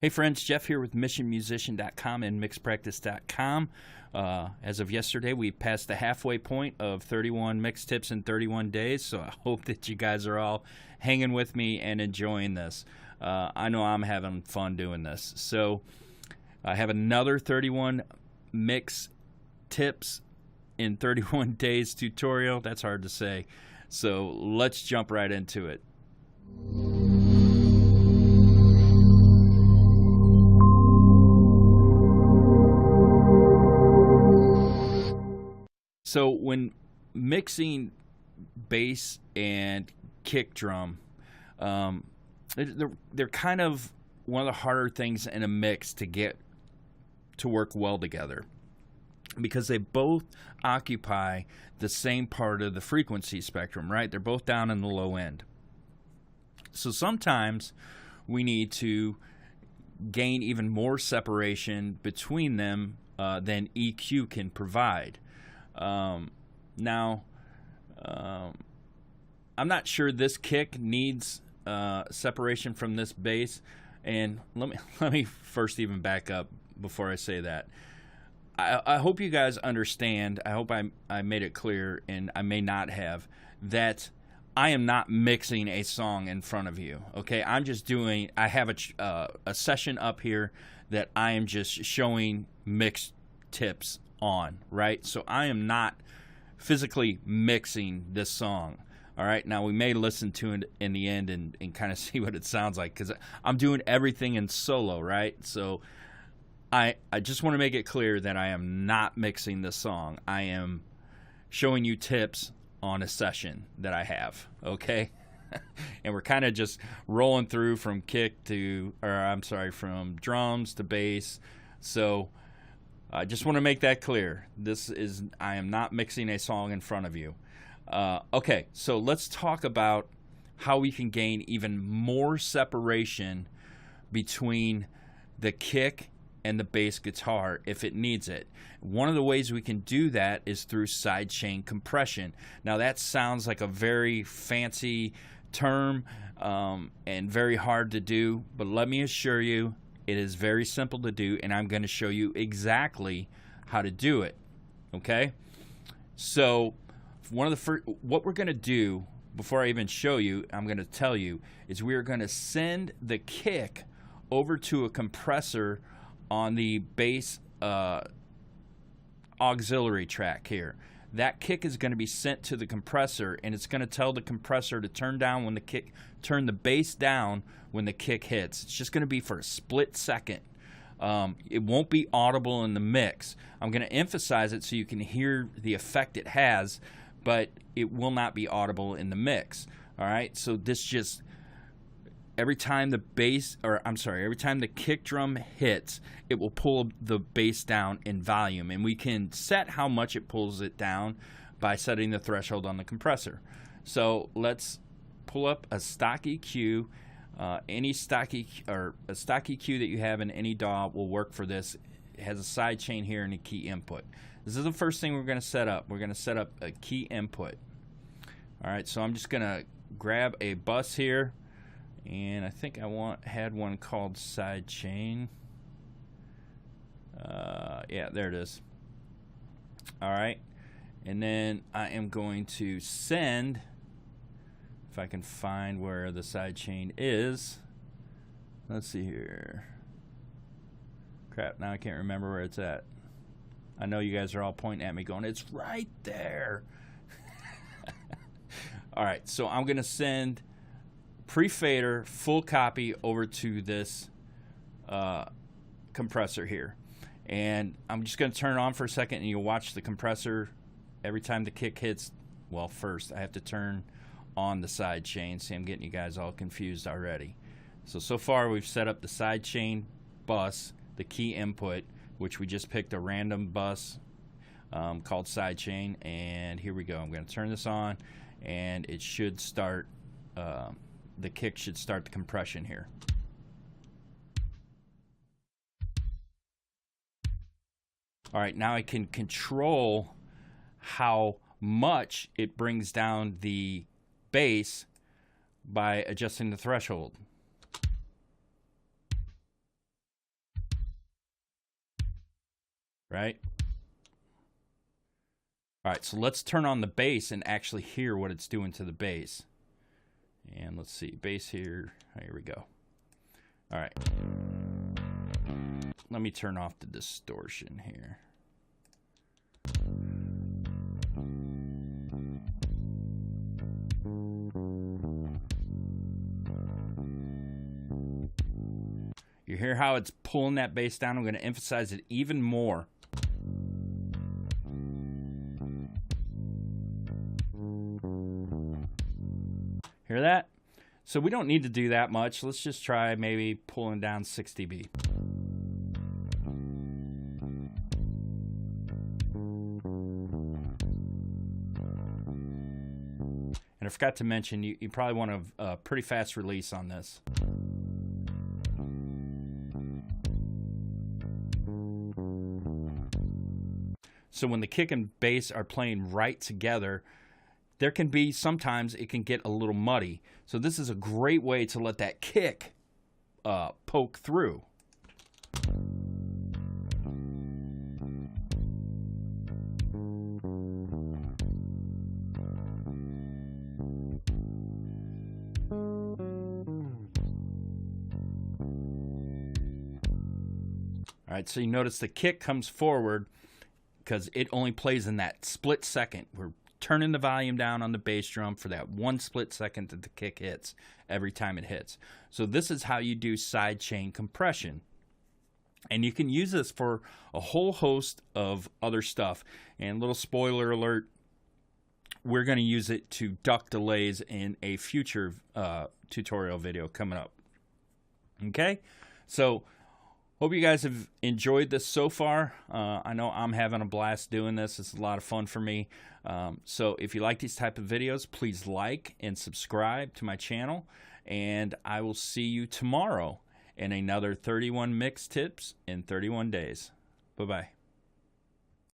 Hey friends, Jeff here with missionmusician.com and mixpractice.com. As of yesterday, we passed the halfway point of 31 mix tips in 31 days, so I hope that you guys are all hanging with me and enjoying this. I know I'm having fun doing this. So I have another 31 mix tips in 31 days tutorial. That's hard to say. So let's jump right into it. So when mixing bass and kick drum, they're kind of one of the harder things in a mix to get to work well together because they both occupy the same part of the frequency spectrum, right? They're both down in the low end. So sometimes we need to gain even more separation between them than EQ can provide. Now, I'm not sure this kick needs separation from this bass, and let me first even back up before I say that. I hope you guys understand. I hope I made it clear, and I may not have, that I am not mixing a song in front of you. Okay, I'm just doing. I have a session up here that I am just showing mix tips on, right? So I am not physically mixing this song. All right, now we may listen to it in the end and kind of see what it sounds like, because I'm doing everything in solo, right? So I just want to make it clear that I am not mixing this song. I am showing you tips on a session that I have, okay? And we're kind of just rolling through from from drums to bass. So I just want to make that clear. I am not mixing a song in front of you. Okay, so let's talk about how we can gain even more separation between the kick and the bass guitar if it needs it. One of the ways we can do that is through sidechain compression. Now that sounds like a very fancy term and very hard to do, but let me assure you, it is very simple to do, and I'm going to show you exactly how to do it. Okay? So what we're going to do before I even show you, I'm going to tell you, is we are going to send the kick over to a compressor on the bass auxiliary track here. That kick is going to be sent to the compressor, and it's going to tell the compressor to turn the bass down when the kick hits. It's just going to be for a split second. It won't be audible in the mix. I'm going to emphasize it so you can hear the effect it has, but it will not be audible in the mix. All right, so this just every time the kick drum hits, it will pull the bass down in volume, and we can set how much it pulls it down by setting the threshold on the compressor. So let's pull up a stock EQ. Any stock EQ or a stock EQ that you have in any DAW will work for this. It has a side chain here and a key input. This is the first thing we're going to set up. We're going to set up a key input. All right, so I'm just going to grab a bus here, and I think I had one called side chain. Yeah, there it is. All right, and then I am going to send, if I can find where the side chain is. Let's see here. Crap, now I can't remember where it's at. I know you guys are all pointing at me going, it's right there. All right, so I'm going to send pre-fader full copy over to this compressor here. And I'm just going to turn it on for a second, and you'll watch the compressor every time the kick hits. Well, first I have to turn on the side chain. See, I'm getting you guys all confused already. So far we've set up the side chain bus, the key input, which we just picked a random bus called side chain, and here we go. I'm going to turn this on, and it should start, the kick should start the compression here. All right, now I can control how much it brings down the bass by adjusting the threshold. right? All right, so let's turn on the bass and actually hear what it's doing to the bass. And let's see, bass here. Here we go. All right. Let me turn off the distortion here. You hear how it's pulling that bass down? I'm going to emphasize it even more. Hear that? So we don't need to do that much. Let's just try maybe pulling down 6 dB. And I forgot to mention, you probably want a pretty fast release on this. So when the kick and bass are playing right together, there can be, sometimes it can get a little muddy. So this is a great way to let that kick poke through. All right, so you notice the kick comes forward because it only plays in that split second. We're turning the volume down on the bass drum for that 1 split second that the kick hits every time it hits. So this is how you do sidechain compression. And you can use this for a whole host of other stuff. And little spoiler alert, we're going to use it to duck delays in a future tutorial video coming up. Okay, so hope you guys have enjoyed this so far. I know I'm having a blast doing this. It's a lot of fun for me. So if you like these type of videos, please like and subscribe to my channel. And I will see you tomorrow in another 31 mix tips in 31 days. Bye-bye.